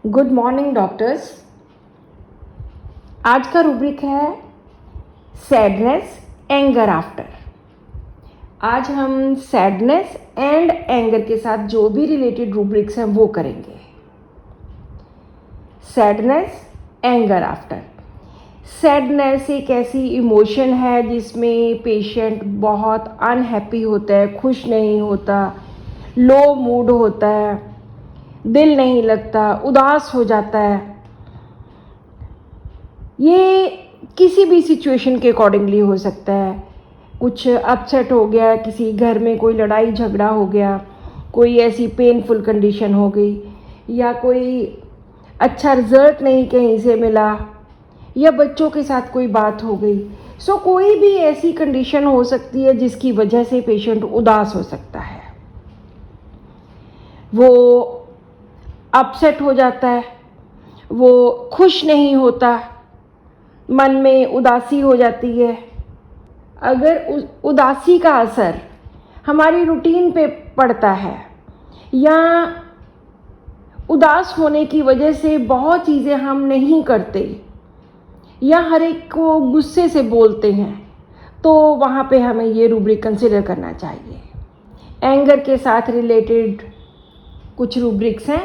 Good morning doctors. आज का rubric है सैडनेस एंगर आफ्टर। आज हम सैडनेस एंड एंगर के साथ जो भी रिलेटेड रूब्रिक्स हैं वो करेंगे। Sadness anger after. सैडनेस एक ऐसी इमोशन है जिसमें पेशेंट बहुत अनहैप्पी होता है, खुश नहीं होता, लो मूड होता है, दिल नहीं लगता, उदास हो जाता है। ये किसी भी सिचुएशन के अकॉर्डिंगली हो सकता है। कुछ अपसेट हो गया, किसी घर में कोई लड़ाई झगड़ा हो गया, कोई ऐसी पेनफुल कंडीशन हो गई, या कोई अच्छा रिजल्ट नहीं कहीं से मिला, या बच्चों के साथ कोई बात हो गई। सो कोई भी ऐसी कंडीशन हो सकती है जिसकी वजह से पेशेंट उदास हो सकता है, वो अपसेट हो जाता है, वो खुश नहीं होता, मन में उदासी हो जाती है। अगर उदासी का असर हमारी रूटीन पे पड़ता है, या उदास होने की वजह से बहुत चीज़ें हम नहीं करते, या हर एक को गुस्से से बोलते हैं, तो वहाँ पे हमें ये रूब्रिक कंसिडर करना चाहिए। एंगर के साथ रिलेटेड कुछ रूब्रिक्स हैं,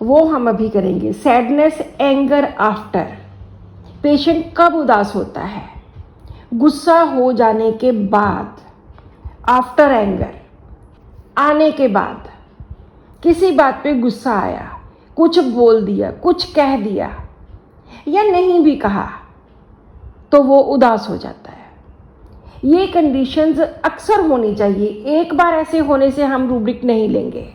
वो हम अभी करेंगे। Sadness anger after. पेशेंट कब उदास होता है? गुस्सा हो जाने के बाद, आफ्टर एंगर, आने के बाद। किसी बात पे गुस्सा आया, कुछ बोल दिया, कुछ कह दिया, या नहीं भी कहा, तो वो उदास हो जाता है। ये कंडीशंस अक्सर होनी चाहिए, एक बार ऐसे होने से हम रूब्रिक नहीं लेंगे।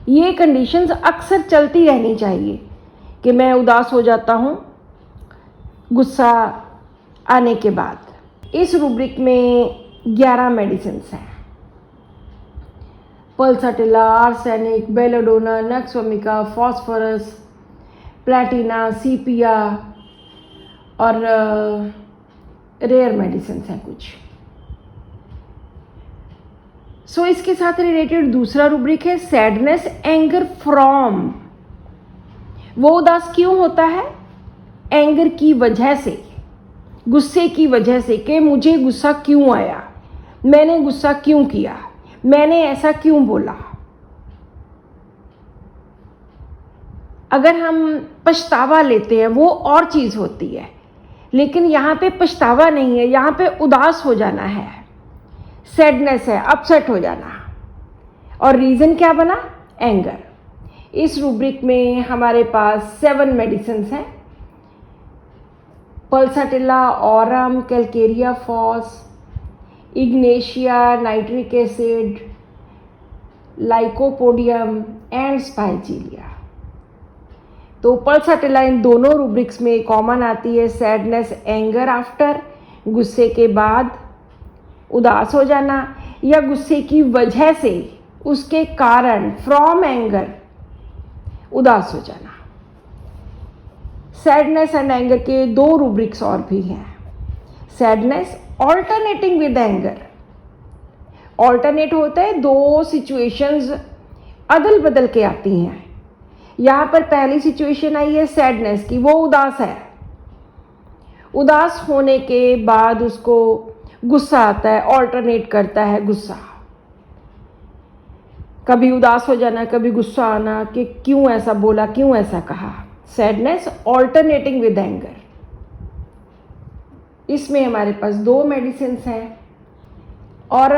ये कंडीशंस अक्सर चलती रहनी चाहिए कि मैं उदास हो जाता हूँ गुस्सा आने के बाद। इस रूब्रिक में 11 मेडिसिन्स हैं। Pulsatilla, arsenic, belladonna, nux vomica, phosphorus, platina, sepia और रेयर मेडिसिन्स हैं कुछ। सो इसके साथ रिलेटेड दूसरा रूब्रिक है सैडनेस एंगर फ्रॉम। वो उदास क्यों होता है? एंगर की वजह से, गुस्से की वजह से, कि मुझे गुस्सा क्यों आया, मैंने गुस्सा क्यों किया, मैंने ऐसा क्यों बोला। अगर हम पछतावा लेते हैं वो और चीज़ होती है, लेकिन यहाँ पे पछतावा नहीं है, यहाँ पे उदास हो जाना है, सैडनेस है, अपसेट हो जाना। और रीज़न क्या बना? एंगर। इस रूब्रिक में हमारे पास 7 मेडिसिन्स हैं। Pulsatilla, aurum, calcarea phos, ignatia, nitric acid, lycopodium and spigelia. तो पल्साटिला इन दोनों रूब्रिक्स में कॉमन आती है। सैडनेस एंगर आफ्टर, गुस्से के बाद उदास हो जाना, या गुस्से की वजह से, उसके कारण, फ्रॉम एंगर, उदास हो जाना। सैडनेस एंड एंगर के 2 रूब्रिक्स और भी हैं। Sadness alternating with anger. Alternate होता है, 2 सिचुएशंस अदल बदल के आती हैं। यहाँ पर पहली सिचुएशन आई है सैडनेस की, वो उदास है, उदास होने के बाद उसको गुस्सा आता है, ऑल्टरनेट करता है गुस्सा। कभी उदास हो जाना, कभी गुस्सा आना कि क्यों ऐसा बोला, क्यों ऐसा कहा। Sadness alternating with anger. इसमें हमारे पास 2 मेडिसिन्स हैं। और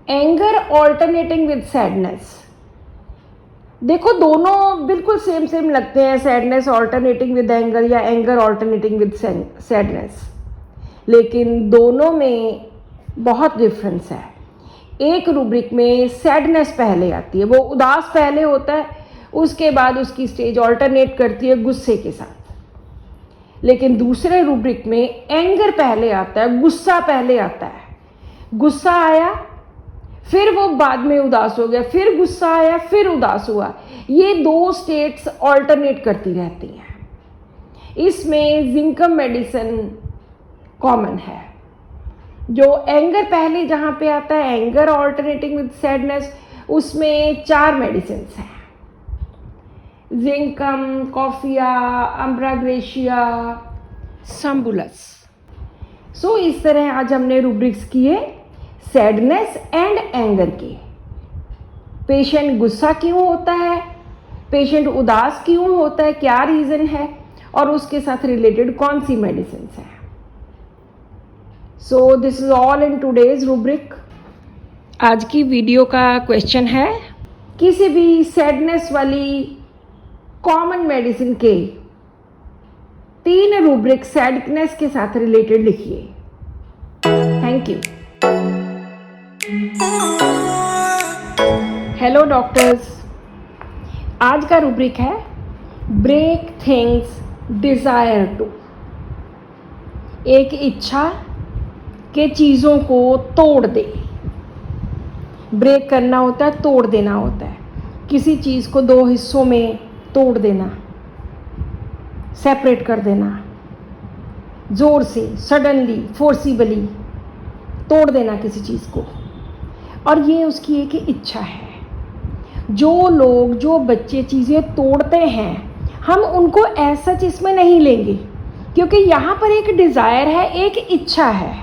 एंगर ऑल्टरनेटिंग विद सैडनेस, देखो दोनों बिल्कुल सेम लगते हैं, सैडनेस ऑल्टरनेटिंग विद एंगर या एंगर ऑल्टरनेटिंग विद सैडनेस, लेकिन दोनों में बहुत डिफरेंस है। एक रूब्रिक में सैडनेस पहले आती है, वो उदास पहले होता है, उसके बाद उसकी स्टेज ऑल्टरनेट करती है गुस्से के साथ। लेकिन दूसरे रूब्रिक में एंगर पहले आता है, गुस्सा पहले आता है। गुस्सा आया, फिर वो बाद में उदास हो गया, फिर गुस्सा आया, फिर उदास हुआ। ये 2 स्टेट्स ऑल्टरनेट करती रहती हैं। इसमें जिंकम मेडिसिन कॉमन है। जो एंगर पहले जहाँ पे आता है, एंगर ऑल्टरनेटिंग विद सैडनेस, उसमें 4 मेडिसिन हैं, जिंकम, कॉफिया, अम्ब्राग्रेशिया, संबुलस। सो इस तरह आज हमने रूब्रिक्स किए सैडनेस एंड एंगर के। पेशेंट गुस्सा क्यों होता है, पेशेंट उदास क्यों होता है, क्या रीज़न है, और उसके साथ रिलेटेड कौन सी मेडिसिन है। So this is all in today's rubric. आज की वीडियो का क्वेश्चन है, किसी भी सैडनेस वाली कॉमन मेडिसिन के 3 रूब्रिक सैडनेस के साथ रिलेटेड लिखिए। Thank you. हेलो डॉक्टर्स, आज का रूब्रिक है ब्रेक थिंग्स डिजायर टू। एक इच्छा के चीज़ों को तोड़ दे। ब्रेक करना होता है, तोड़ देना होता है, किसी चीज़ को 2 हिस्सों में तोड़ देना, सेपरेट कर देना, ज़ोर से, सडनली, फोर्सिबली तोड़ देना किसी चीज़ को। और ये उसकी एक इच्छा है। जो लोग, जो बच्चे चीज़ें तोड़ते हैं, हम उनको ऐसा चीज़ में नहीं लेंगे, क्योंकि यहाँ पर एक डिज़ायर है, एक इच्छा है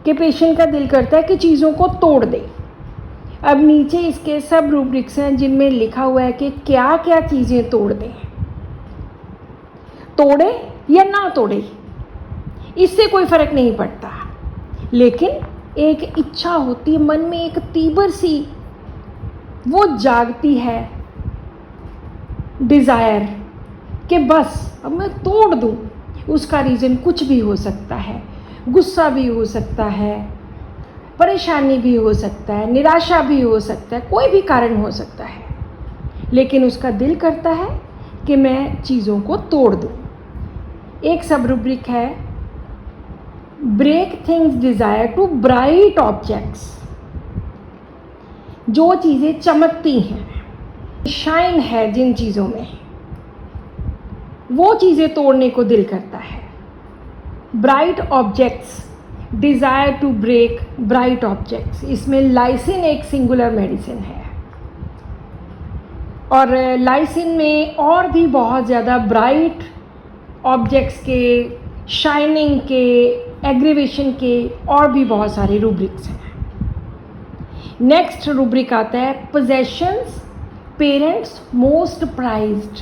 कि पेशेंट का दिल करता है कि चीज़ों को तोड़ दे। अब नीचे इसके सब रूब्रिक्स हैं जिनमें लिखा हुआ है कि क्या क्या चीज़ें तोड़ दें, तोड़े या ना तोड़े, इससे कोई फ़र्क नहीं पड़ता, लेकिन एक इच्छा होती है मन में, एक तीव्र सी वो जागती है डिज़ायर कि बस अब मैं तोड़ दूँ। उसका रीज़न कुछ भी हो सकता है, गुस्सा भी हो सकता है, परेशानी भी हो सकता है, निराशा भी हो सकता है, कोई भी कारण हो सकता है, लेकिन उसका दिल करता है कि मैं चीज़ों को तोड़ दूँ। एक सब रूब्रिक है break things desire to bright objects. जो चीज़ें चमकती हैं, शाइन है जिन चीज़ों में, वो चीज़ें तोड़ने को दिल करता है। Bright objects, desire to break bright objects. इसमें लाइसिन एक सिंगुलर मेडिसिन है, और लाइसिन में और भी बहुत ज़्यादा ब्राइट ऑब्जेक्ट्स के, शाइनिंग के, एग्रीवेशन के और भी बहुत सारे रूब्रिक्स हैं। नेक्स्ट रूब्रिक आता है possessions parents most prized.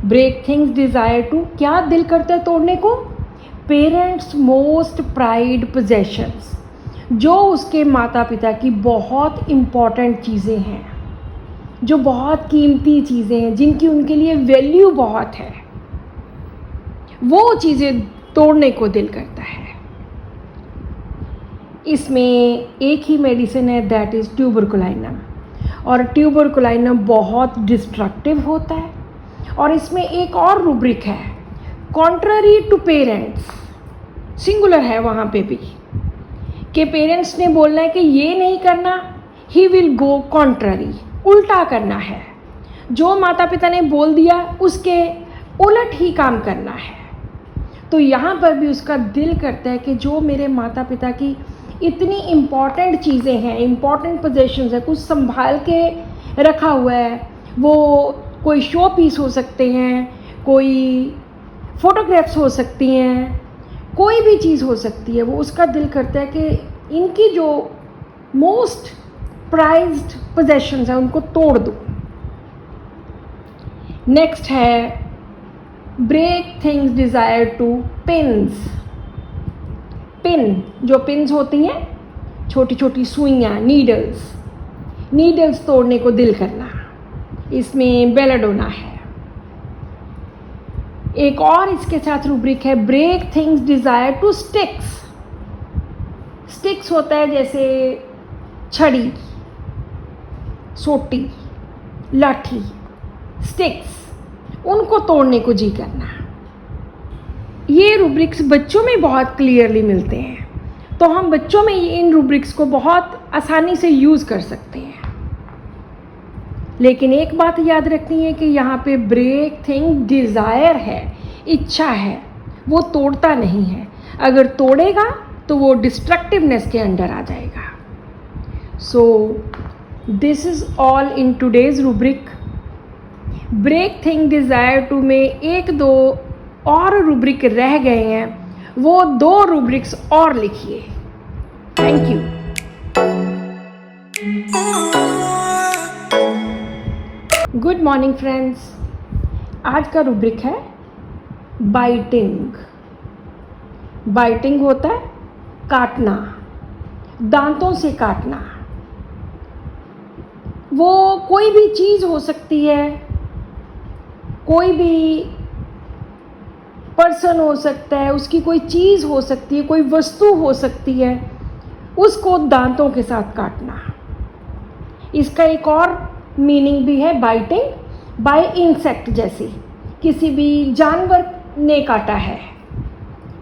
Break things desire to, क्या दिल करता है तोड़ने को, पेरेंट्स मोस्ट प्राइड पोजेशंस, जो उसके माता पिता की बहुत इम्पॉर्टेंट चीज़ें हैं, जो बहुत कीमती चीज़ें हैं, जिनकी उनके लिए वैल्यू बहुत है, वो चीज़ें तोड़ने को दिल करता है। इसमें एक ही मेडिसिन है, दैट इज़ ट्यूबरकुलाइनम, और ट्यूबरकुलाइनम बहुत डिस्ट्रक्टिव होता है। और इसमें एक और रूब्रिक है कॉन्ट्ररी टू पेरेंट्स, सिंगुलर है वहाँ पे भी, कि पेरेंट्स ने बोलना है कि ये नहीं करना, ही विल गो कॉन्ट्ररी, उल्टा करना है। जो माता पिता ने बोल दिया उसके उलट ही काम करना है। तो यहाँ पर भी उसका दिल करता है कि जो मेरे माता पिता की इतनी इम्पॉर्टेंट चीज़ें हैं, इम्पॉर्टेंट पोजेशंस है, कुछ संभाल के रखा हुआ है, वो कोई शो पीस हो सकते हैं, कोई फोटोग्राफ्स हो सकती हैं, कोई भी चीज़ हो सकती है, वो उसका दिल करता है कि इनकी जो मोस्ट प्राइज्ड पोजेशंस हैं उनको तोड़ दो। नेक्स्ट है break things desire to pins. Pin, जो पिन्स होती हैं, छोटी छोटी सुइयाँ, नीडल्स, नीडल्स तोड़ने को दिल करना, इसमें बेलाडोना है। एक और इसके साथ रूब्रिक है break things desire to sticks. Sticks होता है जैसे छड़ी, सोटी, लाठी, स्टिक्स, उनको तोड़ने को जी करना। ये रूब्रिक्स बच्चों में बहुत क्लियरली मिलते हैं, तो हम बच्चों में इन रूब्रिक्स को बहुत आसानी से यूज़ कर सकते हैं। लेकिन एक बात याद रखनी है कि यहाँ पे ब्रेक थिंग डिज़ायर है, इच्छा है, वो तोड़ता नहीं है। अगर तोड़ेगा तो वो डिस्ट्रक्टिवनेस के अंडर आ जाएगा। So this is all in today's rubric. Break think desire to में एक दो और रूब्रिक रह गए हैं, वो 2 रूब्रिक्स और लिखिए। Thank you. Good morning friends. आज का रूब्रिक है बाइटिंग। बाइटिंग होता है काटना, दांतों से काटना। वो कोई भी चीज़ हो सकती है, कोई भी पर्सन हो सकता है, उसकी कोई चीज़ हो सकती है, कोई वस्तु हो सकती है, उसको दांतों के साथ काटना। इसका एक और मीनिंग भी है बाइटिंग बाय इंसेक्ट, जैसे किसी भी जानवर ने काटा है,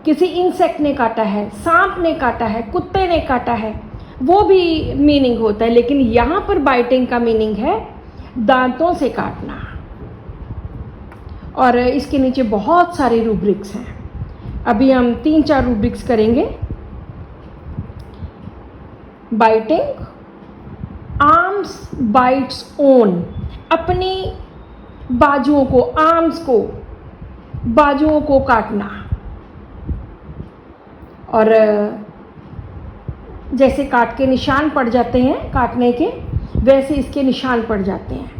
किसी इंसेक्ट ने काटा है, सांप ने काटा है, कुत्ते ने काटा है, वो भी मीनिंग होता है। लेकिन यहाँ पर बाइटिंग का मीनिंग है दांतों से काटना। और इसके नीचे बहुत सारे रूब्रिक्स हैं। अभी हम 3-4 रूब्रिक्स करेंगे। बाइटिंग, आर्म्स बाइट्स ओन, अपनी बाजुओं को, आर्म्स को, बाजुओं को काटना। और जैसे काट के निशान पड़ जाते हैं काटने के, वैसे इसके निशान पड़ जाते हैं।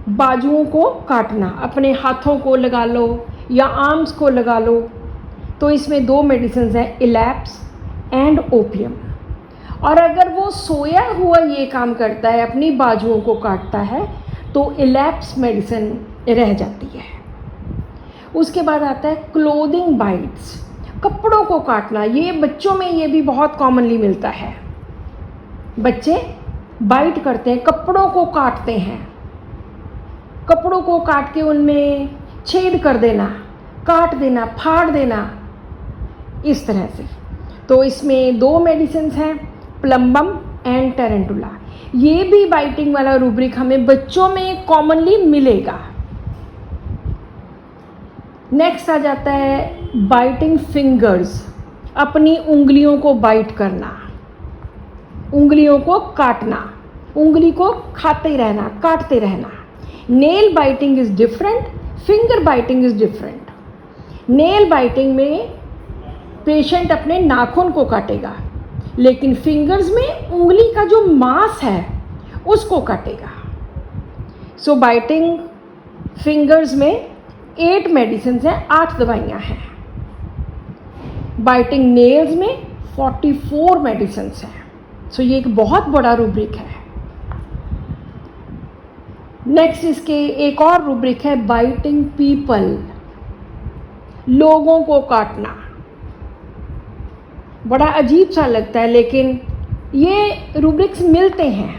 बाजुओं को काटना, अपने हाथों को लगा लो या आर्म्स को लगा लो। तो इसमें 2 मेडिसिन हैं, इलैप्स एंड ओपियम। और अगर वो सोया हुआ ये काम करता है, अपनी बाजुओं को काटता है, तो इलैप्स मेडिसिन रह जाती है। उसके बाद आता है क्लोथिंग बाइट्स, कपड़ों को काटना। ये बच्चों में ये भी बहुत कॉमनली मिलता है। बच्चे बाइट करते हैं, कपड़ों को काटते हैं, कपड़ों को काट के उनमें छेद कर देना, काट देना, फाड़ देना, इस तरह से। तो इसमें 2 मेडिसिन हैं, प्लम्बम एंड टेरेंटुला। ये भी बाइटिंग वाला रूब्रिक हमें बच्चों में कॉमनली मिलेगा। नेक्स्ट आ जाता है बाइटिंग फिंगर्स, अपनी उंगलियों को बाइट करना, उंगलियों को काटना, उंगली को खाते रहना, काटते रहना। Nail biting is different, finger biting is different. Nail biting में पेशेंट अपने नाखून को काटेगा, लेकिन फिंगर्स में उंगली का जो मांस है उसको काटेगा। सो बाइटिंग फिंगर्स में 8 मेडिसिन हैं, 8 दवाइयाँ हैं। बाइटिंग नेल्स में 44 मेडिसिन हैं। सो ये एक बहुत बड़ा रूब्रिक है। नेक्स्ट इसके एक और रूब्रिक है बाइटिंग पीपल, लोगों को काटना। बड़ा अजीब सा लगता है, लेकिन ये रूब्रिक्स मिलते हैं।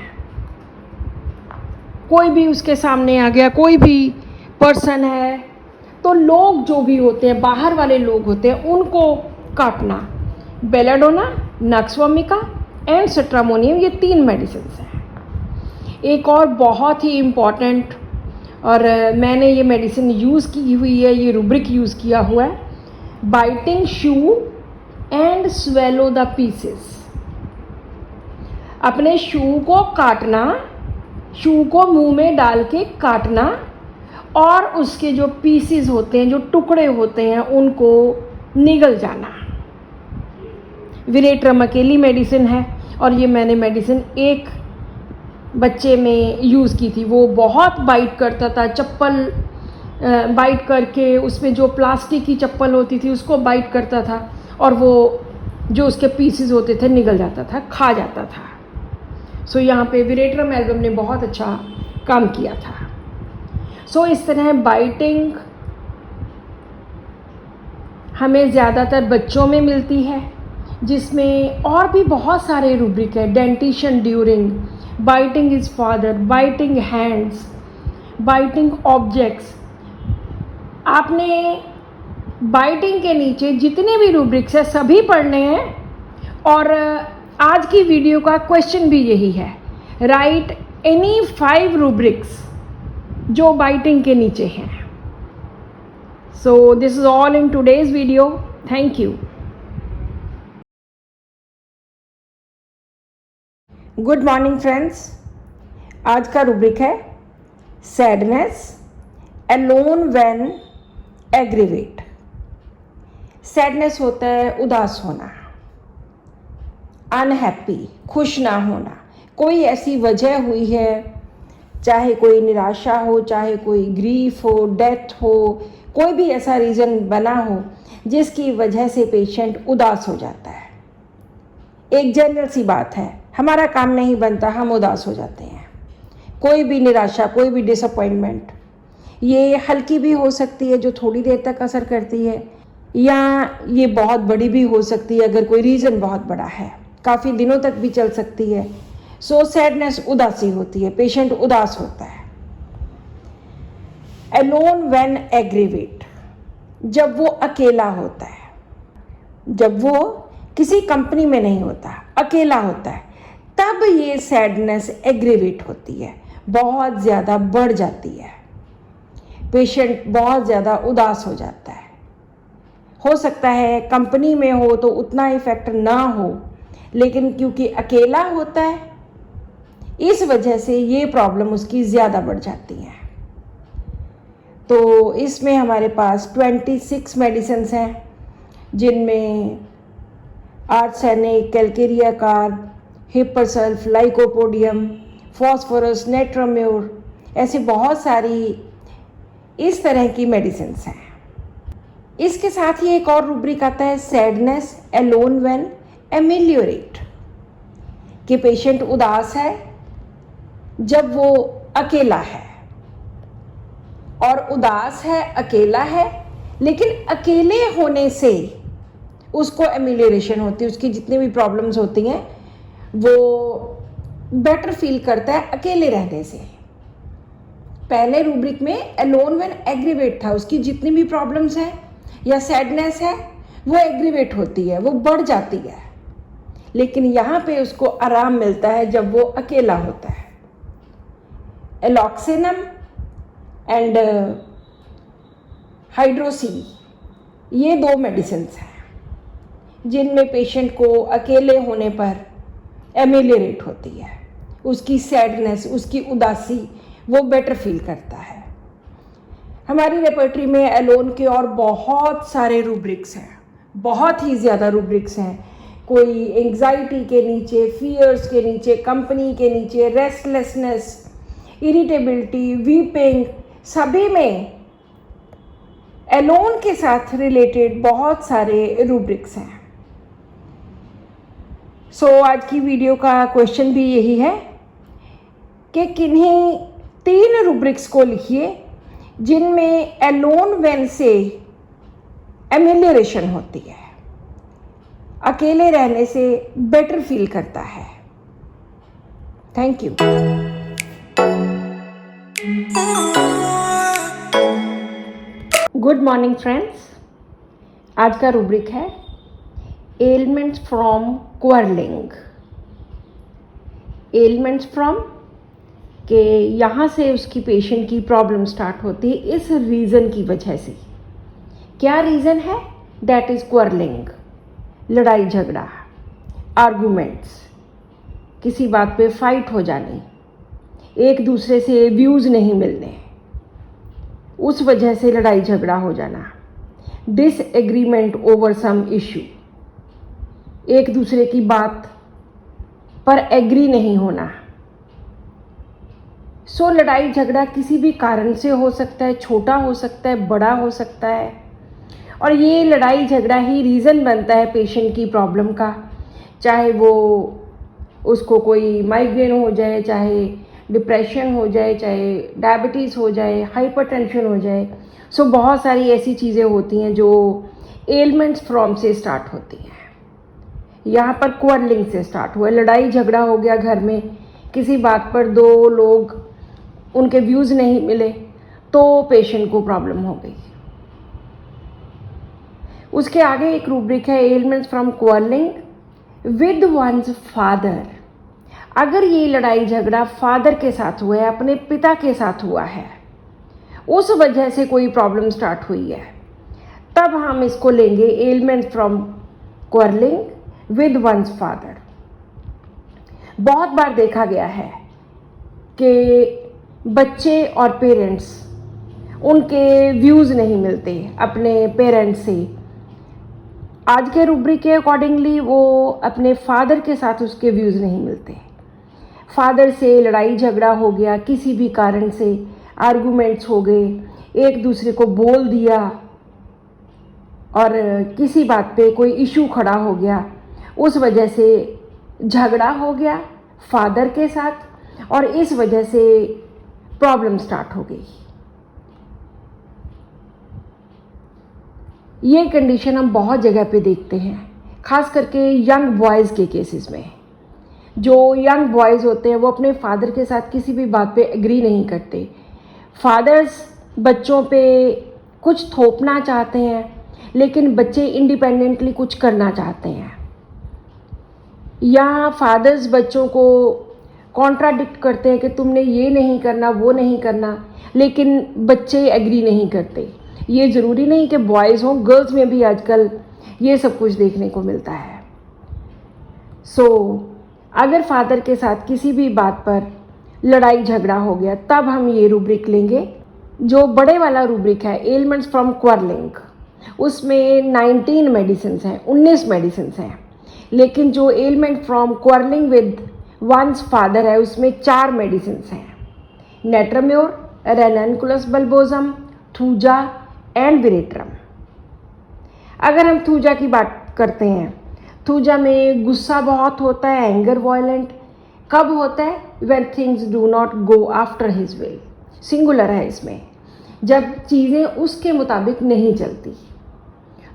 कोई भी उसके सामने आ गया, कोई भी पर्सन है, तो लोग जो भी होते हैं, बाहर वाले लोग होते हैं, उनको काटना। बेलाडोना, नक्सवामिका एंड सिट्रामोनियम, ये 3 मेडिसिन हैं। एक और बहुत ही इम्पॉर्टेंट, और मैंने ये मेडिसिन यूज़ की हुई है, ये रूब्रिक यूज़ किया हुआ है, biting shoe and swallow the pieces. अपने शू को काटना, शू को मुंह में डाल के काटना, और उसके जो पीसेस होते हैं, जो टुकड़े होते हैं, उनको निगल जाना। विरेट्रम अकेली मेडिसिन है, और ये मैंने मेडिसिन एक बच्चे में यूज़ की थी। वो बहुत बाइट करता था, चप्पल बाइट करके, उसमें जो प्लास्टिक की चप्पल होती थी उसको बाइट करता था, और वो जो उसके पीसेस होते थे निगल जाता था, खा जाता था। सो यहाँ पे विरेट्रम एल्बम ने बहुत अच्छा काम किया था। सो इस तरह बाइटिंग हमें ज़्यादातर बच्चों में मिलती है, जिसमें और भी बहुत सारे रूब्रिक है। Dentition during, biting is father, biting hands, biting objects. आपने बाइटिंग के नीचे जितने भी रूब्रिक्स है सभी पढ़ने हैं। और आज की वीडियो का क्वेश्चन भी यही है, राइट एनी 5 रूब्रिक्स जो बाइटिंग के नीचे हैं। So this is all in today's video. Thank you. Good morning friends. आज का रूब्रिक है sadness alone when aggravate. Sadness होता है उदास होना, अनहैप्पी, खुश ना होना। कोई ऐसी वजह हुई है, चाहे कोई निराशा हो, चाहे कोई ग्रीफ हो, डेथ हो, कोई भी ऐसा रीज़न बना हो जिसकी वजह से पेशेंट उदास हो जाता है। एक जनरल सी बात है, हमारा काम नहीं बनता, हम उदास हो जाते हैं। कोई भी निराशा, कोई भी डिसअपॉइंटमेंट, ये हल्की भी हो सकती है जो थोड़ी देर तक असर करती है, या ये बहुत बड़ी भी हो सकती है अगर कोई रीज़न बहुत बड़ा है, काफ़ी दिनों तक भी चल सकती है। सो सैडनेस उदासी होती है, पेशेंट उदास होता है। अलोन व्हेन एग्रीवेट, जब वो अकेला होता है, जब वो किसी कंपनी में नहीं होता, अकेला होता है, तब ये सैडनेस एग्रीवेट होती है, बहुत ज़्यादा बढ़ जाती है। पेशेंट बहुत ज़्यादा उदास हो जाता है। हो सकता है कंपनी में हो तो उतना इफेक्ट ना हो, लेकिन क्योंकि अकेला होता है इस वजह से ये प्रॉब्लम उसकी ज़्यादा बढ़ जाती है। तो इसमें हमारे पास 26 मेडिसिन्स हैं, जिनमें arsenic, calcarea carb, hepar sulph, lycopodium, phosphorus, natrum mur, ऐसे बहुत सारी इस तरह की मेडिसिन्स हैं। इसके साथ ही एक और रूब्रिक आता है सैडनेस अलोन व्हेन एमेलियोरेट, कि पेशेंट उदास है जब वो अकेला है, और उदास है, अकेला है, लेकिन अकेले होने से उसको एमेलियोरेशन होती है, उसकी जितनी भी प्रॉब्लम्स होती हैं वो बेटर फील करता है अकेले रहने से। पहले रूब्रिक में अलोन व्हेन एग्रीवेट था, उसकी जितनी भी प्रॉब्लम्स हैं या सैडनेस है वो एग्रीवेट होती है, वो बढ़ जाती है, लेकिन यहाँ पे उसको आराम मिलता है जब वो अकेला होता है। एलॉक्सिनम एंड हाइड्रोसिन, ये 2 मेडिसिन्स हैं जिनमें पेशेंट को अकेले होने पर एमेलियोरेट होती है, उसकी सैडनेस, उसकी उदासी वो बेटर फील करता है। हमारी रेपर्टरी में अलोन के और बहुत सारे रूब्रिक्स हैं, बहुत ही ज़्यादा रूब्रिक्स हैं। कोई एंग्जाइटी के नीचे, फियर्स के नीचे, कंपनी के नीचे, रेस्टलेसनेस, इरिटेबिलिटी, वीपिंग, सभी में अलोन के साथ रिलेटेड बहुत सारे रूब्रिक्स हैं। सो आज की वीडियो का क्वेश्चन भी यही है कि किन्हीं 3 रूब्रिक्स को लिखिए जिनमें अलोन व्हेन से एमेलियोरेशन होती है, अकेले रहने से बेटर फील करता है। Thank you. Good morning friends. आज का रूब्रिक है elements from quarrelling. Elements from के यहाँ से उसकी पेशेंट की प्रॉब्लम स्टार्ट होती है इस रीज़न की वजह से। क्या रीज़न है? दैट इज़ क्वारलिंग, लड़ाई झगड़ा, आर्गूमेंट्स, किसी बात पे फाइट हो जाने, एक दूसरे से व्यूज़ नहीं मिलने, उस वजह से लड़ाई झगड़ा हो जाना, डिसएग्रीमेंट ओवर सम इशू, एक दूसरे की बात पर एग्री नहीं होना। सो लड़ाई झगड़ा किसी भी कारण से हो सकता है, छोटा हो सकता है, बड़ा हो सकता है, और ये लड़ाई झगड़ा ही रीज़न बनता है पेशेंट की प्रॉब्लम का। चाहे वो उसको कोई माइग्रेन हो जाए, चाहे डिप्रेशन हो जाए, चाहे डायबिटीज़ हो जाए, हाइपरटेंशन हो जाए। सो बहुत सारी ऐसी चीज़ें होती हैं जो एलिमेंट्स फ्रॉम से स्टार्ट होती हैं। यहाँ पर क्वारलिंग से स्टार्ट हुआ, लड़ाई झगड़ा हो गया घर में, किसी बात पर 2 लोग उनके व्यूज़ नहीं मिले तो पेशेंट को प्रॉब्लम हो गई। उसके आगे एक रूब्रिक है elements from quarrelling with once father. अगर ये लड़ाई झगड़ा फादर के साथ हुआ है, अपने पिता के साथ हुआ है, उस वजह से कोई प्रॉब्लम स्टार्ट हुई है, तब हम इसको लेंगे elements from quarrelling with once father. बहुत बार देखा गया है कि बच्चे और पेरेंट्स, उनके व्यूज़ नहीं मिलते अपने पेरेंट्स से। आज के रूब्रिक के अकॉर्डिंगली वो अपने फादर के साथ उसके व्यूज़ नहीं मिलते। फादर से लड़ाई झगड़ा हो गया, किसी भी कारण से आर्गूमेंट्स हो गए, एक दूसरे को बोल दिया और किसी बात पे कोई इशू खड़ा हो गया, उस वजह से झगड़ा हो गया फादर के साथ और इस वजह से प्रॉब्लम स्टार्ट हो गई। ये कंडीशन हम बहुत जगह पे देखते हैं, खास करके यंग बॉयज़ के केसेस में। जो यंग बॉयज़ होते हैं वो अपने फादर के साथ किसी भी बात पे एग्री नहीं करते। फादर्स बच्चों पे कुछ थोपना चाहते हैं, लेकिन बच्चे इंडिपेंडेंटली कुछ करना चाहते हैं। या फादर्स बच्चों को कॉन्ट्राडिक्ट करते हैं कि तुमने ये नहीं करना, वो नहीं करना, लेकिन बच्चे एग्री नहीं करते। ये ज़रूरी नहीं कि बॉयज़ हों, गर्ल्स में भी आजकल ये सब कुछ देखने को मिलता है। अगर फादर के साथ किसी भी बात पर लड़ाई झगड़ा हो गया, तब हम ये रूब्रिक लेंगे। जो बड़े वाला रूब्रिक है, एलिमेंट्स फ्रॉम क्वारलिंग, उसमें 19 मेडिसिन हैं, 19 मेडिसिन हैं। लेकिन जो element from quarrelling with once father है, उसमें 4 मेडिसिन हैं, नेट्राम्योर, रेननकुलस बल्बोसम, थूजा एंड विरेट्रम। अगर हम थूजा की बात करते हैं, थूजा में गुस्सा बहुत होता है, एंगर वायलेंट। कब होता है? When things do not go after his will, singular है इसमें, जब चीज़ें उसके मुताबिक नहीं चलती।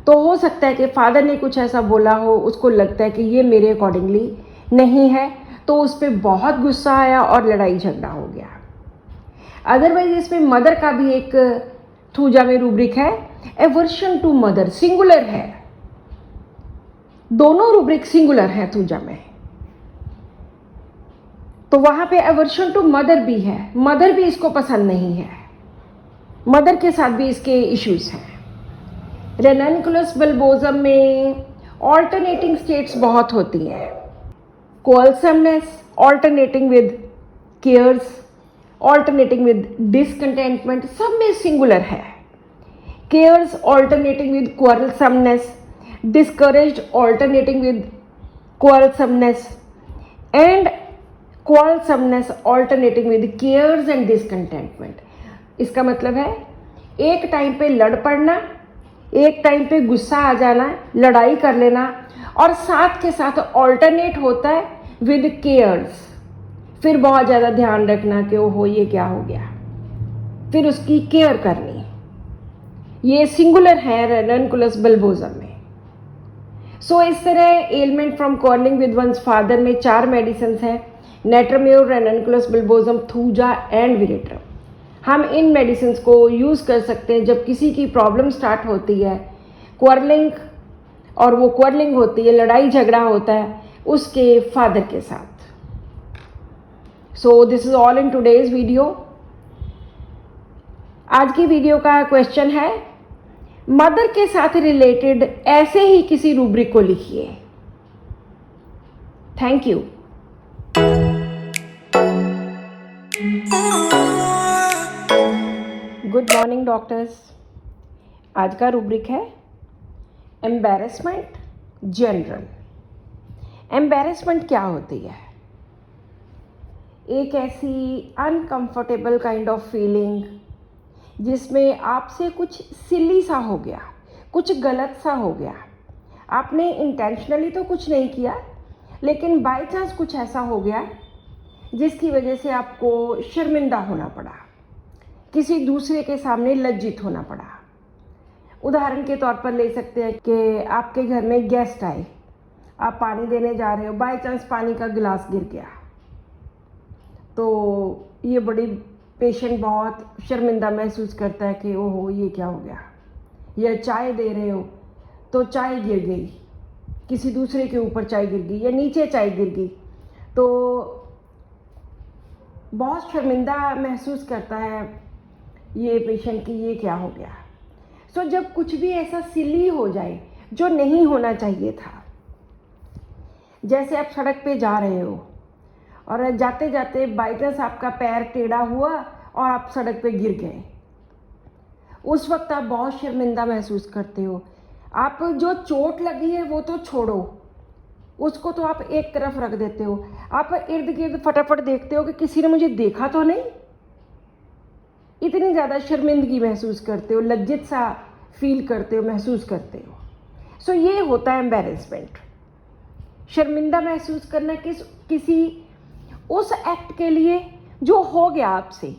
तो हो सकता है कि फादर ने कुछ ऐसा बोला हो, उसको लगता है कि ये मेरे अकॉर्डिंगली नहीं है, तो उस पर बहुत गुस्सा आया और लड़ाई झगड़ा हो गया। अदरवाइज इसमें मदर का भी एक थूजा में रूब्रिक है, एवर्शन टू मदर, सिंगुलर है। दोनों रूब्रिक सिंगुलर है थूजा में, तो वहां पे एवर्शन टू मदर भी है। मदर भी इसको पसंद नहीं है, मदर के साथ भी इसके इश्यूज हैं। रेननकुलस बल्बोसम में ऑल्टरनेटिंग स्टेट्स बहुत होती हैं, quarrelsomeness alternating with cares, alternating with discontentment, सब में सिंगुलर है। Cares alternating with quarrelsomeness, discouraged alternating with quarrelsomeness, and quarrelsomeness alternating with cares and discontentment। इसका मतलब है एक टाइम पे लड़ पड़ना, एक टाइम पे गुस्सा आ जाना, लड़ाई कर लेना, और साथ के साथ ऑल्टरनेट होता है विद केयर्स, फिर बहुत ज़्यादा ध्यान रखना कि ओहो ये क्या हो गया, फिर उसकी केयर करनी। ये सिंगुलर है रेननकुलस बल्बोसम में। इस तरह element from quarrelling with once father में 4 मेडिसिन हैं, नेट्राम्योर, रेननकुलस बल्बोसम, थूजा एंड विरेट्रम। हम इन मेडिसिन को यूज़ कर सकते हैं जब किसी की प्रॉब्लम स्टार्ट होती है, क्वारलिंग, और वो क्वारलिंग होती है, लड़ाई झगड़ा होता है उसके फादर के साथ। This is all in today's video. आज की वीडियो का क्वेश्चन है, मदर के साथ रिलेटेड ऐसे ही किसी रूब्रिक को लिखिए। Thank you. Good morning doctors. आज का रूब्रिक है एम्बैरेसमेंट जनरल। एम्बैरेसमेंट क्या होती है? एक ऐसी अनकंफर्टेबल काइंड ऑफ फीलिंग जिसमें आपसे कुछ सिली सा हो गया, कुछ गलत सा हो गया। आपने इंटेंशनली तो कुछ नहीं किया, लेकिन बाय चांस कुछ ऐसा हो गया जिसकी वजह से आपको शर्मिंदा होना पड़ा, किसी दूसरे के सामने लज्जित होना पड़ा। उदाहरण के तौर पर ले सकते हैं कि आपके घर में गेस्ट आए, आप पानी देने जा रहे हो, बाय चांस पानी का गिलास गिर गया, तो ये बड़ी पेशेंट बहुत शर्मिंदा महसूस करता है कि ओहो ये क्या हो गया। या चाय दे रहे हो तो चाय गिर गई, किसी दूसरे के ऊपर चाय गिर गई या नीचे चाय गिर गई, तो बहुत शर्मिंदा महसूस करता है ये पेशेंट कि ये क्या हो गया। जब कुछ भी ऐसा सिली हो जाए जो नहीं होना चाहिए था, जैसे आप सड़क पे जा रहे हो, और जाते जाते बाई चांस आपका पैर टेढ़ा हुआ और आप सड़क पे गिर गए, उस वक्त आप बहुत शर्मिंदा महसूस करते हो। आप जो चोट लगी है वो तो छोड़ो, उसको तो आप एक तरफ रख देते हो, आप इर्द गिर्द फटाफट देखते हो कि किसी ने मुझे देखा तो नहीं। इतनी ज़्यादा शर्मिंदगी महसूस करते हो, लज्जित सा फील करते हो, महसूस करते हो। सो ये होता है एम्बैरेसमेंट। शर्मिंदा महसूस करना किसी उस एक्ट के लिए जो हो गया आपसे,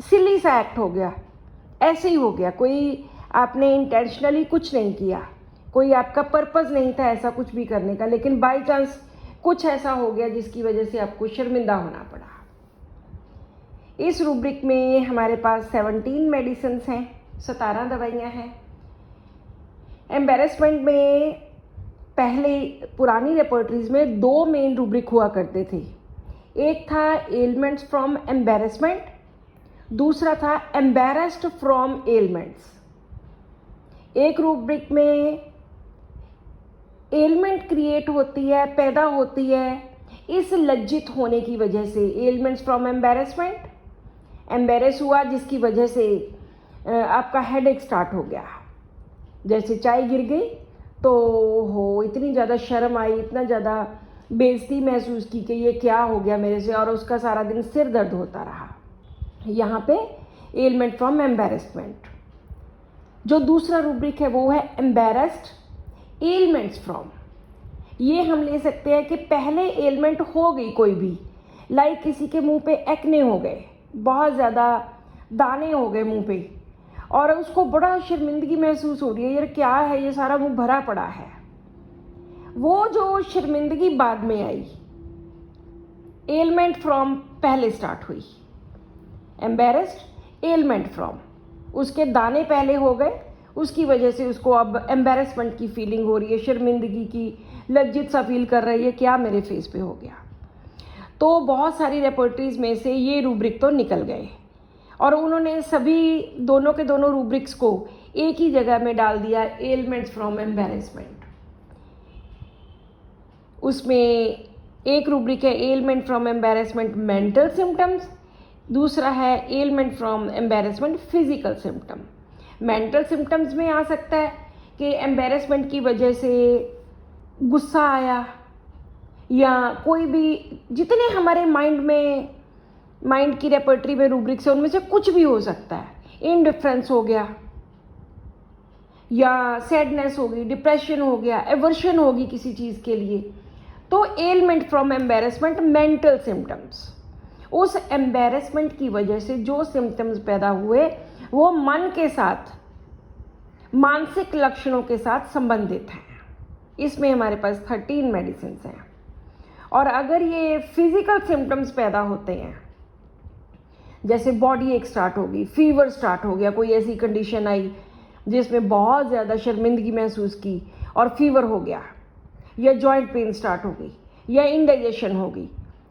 सिली सा एक्ट हो गया, ऐसे ही हो गया, कोई आपने इंटेंशनली कुछ नहीं किया, कोई आपका पर्पस नहीं था ऐसा कुछ भी करने का, लेकिन बाय चांस कुछ ऐसा हो गया जिसकी वजह से आपको शर्मिंदा होना पड़ा। इस रूब्रिक में हमारे पास 17 मेडिसिन हैं, 17 दवाइयाँ हैं। एम्बैरेसमेंट में पहले पुरानी रेपर्टरीज में 2 मेन रूब्रिक हुआ करते थे। एक था एलिमेंट्स फ्रॉम एम्बैरेसमेंट, दूसरा था एम्बैरेस्ड फ्रॉम एलिमेंट्स। एक रूब्रिक में एलिमेंट क्रिएट होती है, पैदा होती है इस लज्जित होने की वजह से, एलिमेंट्स फ्रॉम एम्बैरेसमेंट, एम्बैरेस हुआ जिसकी वजह से आपका हेडेक स्टार्ट हो गया, जैसे चाय गिर गई तो हो इतनी ज़्यादा शर्म आई, इतना ज़्यादा बेइज्जती महसूस की कि ये क्या हो गया मेरे से, और उसका सारा दिन सिर दर्द होता रहा। यहाँ पे एलिमेंट फ्रॉम एम्बैरेसमेंट। जो दूसरा रूब्रिक है वो है एम्बैरेस्ड एलिमेंट्स फ्रॉम। ये हम ले सकते हैं कि पहले एलिमेंट हो गई कोई भी, लाइक किसी के मुंह पे एक्ने हो गए, बहुत ज़्यादा दाने हो गए मुंह पे, और उसको बड़ा शर्मिंदगी महसूस हो रही है, यार क्या है ये सारा मुंह भरा पड़ा है। वो जो शर्मिंदगी बाद में आई, एलिमेंट फ्रॉम पहले स्टार्ट हुई, एम्बैरेस्ड एलिमेंट फ्रॉम, उसके दाने पहले हो गए, उसकी वजह से उसको अब एम्बैरेसमेंट की फीलिंग हो रही है, शर्मिंदगी की, लज्जित सा फील कर रही है, क्या मेरे फेस पे हो गया। तो बहुत सारी रेपर्टरीज में से ये रूब्रिक तो निकल गए और उन्होंने सभी दोनों के दोनों रूब्रिक्स को एक ही जगह में डाल दिया, एलिमेंट्स फ्रॉम एम्बैरेसमेंट। उसमें एक रूब्रिक है element from embarrassment mental symptoms, दूसरा है element from embarrassment physical symptom. Mental symptoms में आ सकता है कि एम्बैरेसमेंट की वजह से गुस्सा आया, या कोई भी जितने हमारे माइंड की रेपर्टरी में रूब्रिक्स है उनमें से कुछ भी हो सकता है। इनडिफरेंस हो गया, या सैडनेस हो गई, डिप्रेशन हो गया, एवर्शन होगी किसी चीज़ के लिए। तो element from embarrassment mental symptoms, उस एम्बैरेसमेंट की वजह से जो सिम्टम्स पैदा हुए वो मन के साथ, मानसिक लक्षणों के साथ संबंधित हैं। इसमें हमारे पास 13 मेडिसिन हैं। और अगर ये फिजिकल सिम्टम्स पैदा होते हैं, जैसे बॉडी एक स्टार्ट होगी, फीवर स्टार्ट हो गया, कोई ऐसी कंडीशन आई जिसमें बहुत ज़्यादा शर्मिंदगी महसूस की और फीवर हो गया, या जॉइंट पेन स्टार्ट हो गई, या इंडाइजेशन हो गई,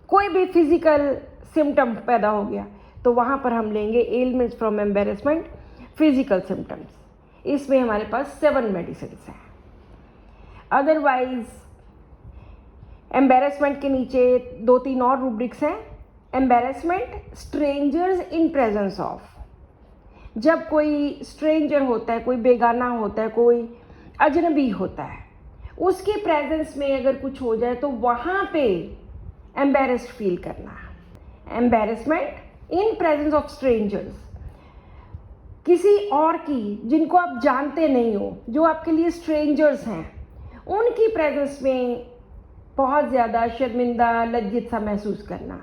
कोई भी फिजिकल सिम्टम पैदा हो गया, तो वहाँ पर हम लेंगे elements from embarrassment physical symptoms. इसमें हमारे पास 7 मेडिसिन हैं। अदरवाइज एम्बैरेसमेंट के नीचे 2-3 और रूब्रिक्स हैं। Embarrassment strangers in presence of, जब कोई स्ट्रेंजर होता है, कोई बेगाना होता है, कोई अजनबी होता है, उसके प्रेजेंस में अगर कुछ हो जाए तो वहाँ पे एम्बैरेस्ड फील करना। Embarrassment in presence of strangers, किसी और की जिनको आप जानते नहीं हो, जो आपके लिए स्ट्रेंजर्स हैं, उनकी प्रेजेंस में बहुत ज़्यादा शर्मिंदा, लज्जित सा महसूस करना।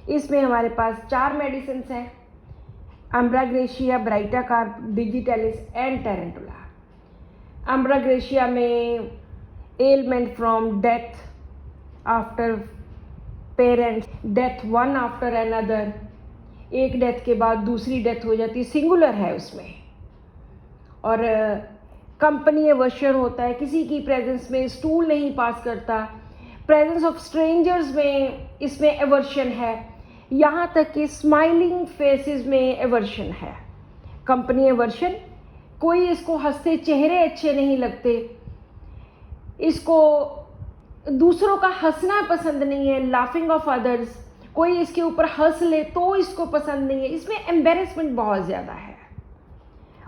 इसमें हमारे पास 4 मेडिसिन हैं, अम्ब्राग्रेशिया, ब्राइटाकार्प, डिजिटेलिस एंड टेरेंटुला। अम्ब्राग्रेशिया में element from death after parents, death one after another, एक डेथ के बाद दूसरी डेथ हो जाती है, सिंगुलर है उसमें। और कंपनी एवर्शन होता है, किसी की प्रेजेंस में स्टूल नहीं पास करता, प्रेजेंस ऑफ स्ट्रेंजर्स में इसमें एवर्शन है, यहाँ तक कि स्माइलिंग फेसेस में एवर्शन है। कंपनी एवर्शन, कोई इसको हंसते चेहरे अच्छे नहीं लगते, इसको दूसरों का हंसना पसंद नहीं है, लाफिंग ऑफ अदर्स, कोई इसके ऊपर हंस ले तो इसको पसंद नहीं है, इसमें एम्बेरसमेंट बहुत ज़्यादा है।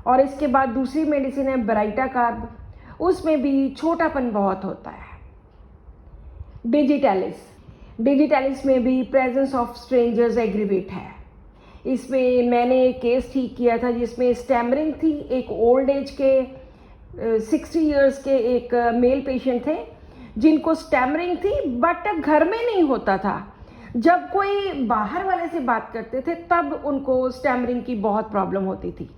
और इसके बाद दूसरी मेडिसिन है ब्राइटाकार्ब, उसमें भी छोटापन बहुत होता है। डिजिटैलिस में भी प्रेजेंस ऑफ स्ट्रेंजर्स एग्रीवेट है। इसमें मैंने एक केस ठीक किया था जिसमें स्टैमरिंग थी, एक ओल्ड एज के 60 इयर्स के एक मेल पेशेंट थे जिनको स्टैमरिंग थी, बट घर में नहीं होता था। जब कोई बाहर वाले से बात करते थे तब उनको स्टैमरिंग की बहुत प्रॉब्लम होती थी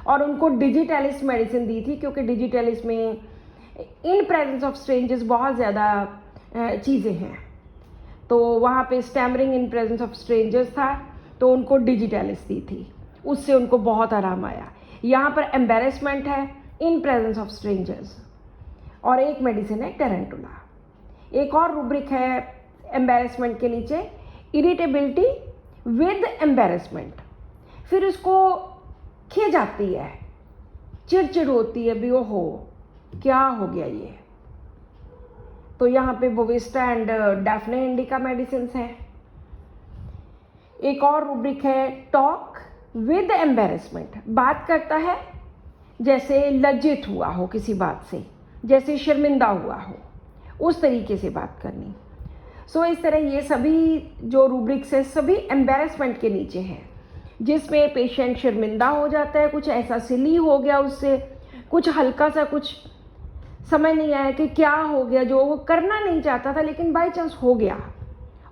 और उनको डिजिटैलिस मेडिसिन दी थी, क्योंकि डिजिटैलिस में इन प्रेजेंस ऑफ स्ट्रेंजर्स बहुत ज़्यादा चीज़ें हैं। तो वहाँ पे stammering in presence of strangers था तो उनको डिजिटैलिस दी थी, उससे उनको बहुत आराम आया। यहाँ पर एम्बेरसमेंट है इन प्रेजेंस ऑफ स्ट्रेंजर्स। और एक मेडिसिन है टेरेंटुला। एक और रूब्रिक है एम्बेरसमेंट के नीचे, इरिटेबिलिटी विद एम्बेरसमेंट। फिर उसको खिज आती है, चिड़चिड़ होती है भी, ओहो क्या हो गया ये। तो यहाँ पे Bovista and Daphne indica medicine है। एक और रूब्रिक है टॉक विद एम्बेरसमेंट, बात करता है जैसे लज्जित हुआ हो किसी बात से, जैसे शर्मिंदा हुआ हो, उस तरीके से बात करनी। सो इस तरह ये सभी जो रूब्रिक्स है सभी एम्बेरसमेंट के नीचे हैं, जिसमें पेशेंट शर्मिंदा हो जाता है, कुछ ऐसा सिली हो गया उससे, कुछ हल्का सा कुछ समझ नहीं आया कि क्या हो गया, जो वो करना नहीं चाहता था लेकिन बाय चांस हो गया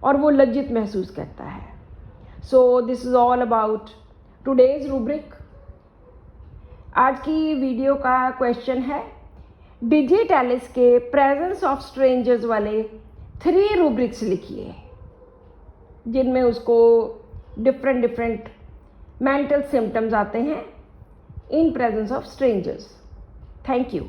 और वो लज्जित महसूस करता है। सो this is all about today's rubric. आज की वीडियो का क्वेश्चन है डिजिटैलिस के प्रेजेंस ऑफ स्ट्रेंजर्स वाले 3 रूब्रिक्स लिखिए जिनमें उसको डिफरेंट मेंटल सिम्टम्स आते हैं in presence of strangers. Thank you.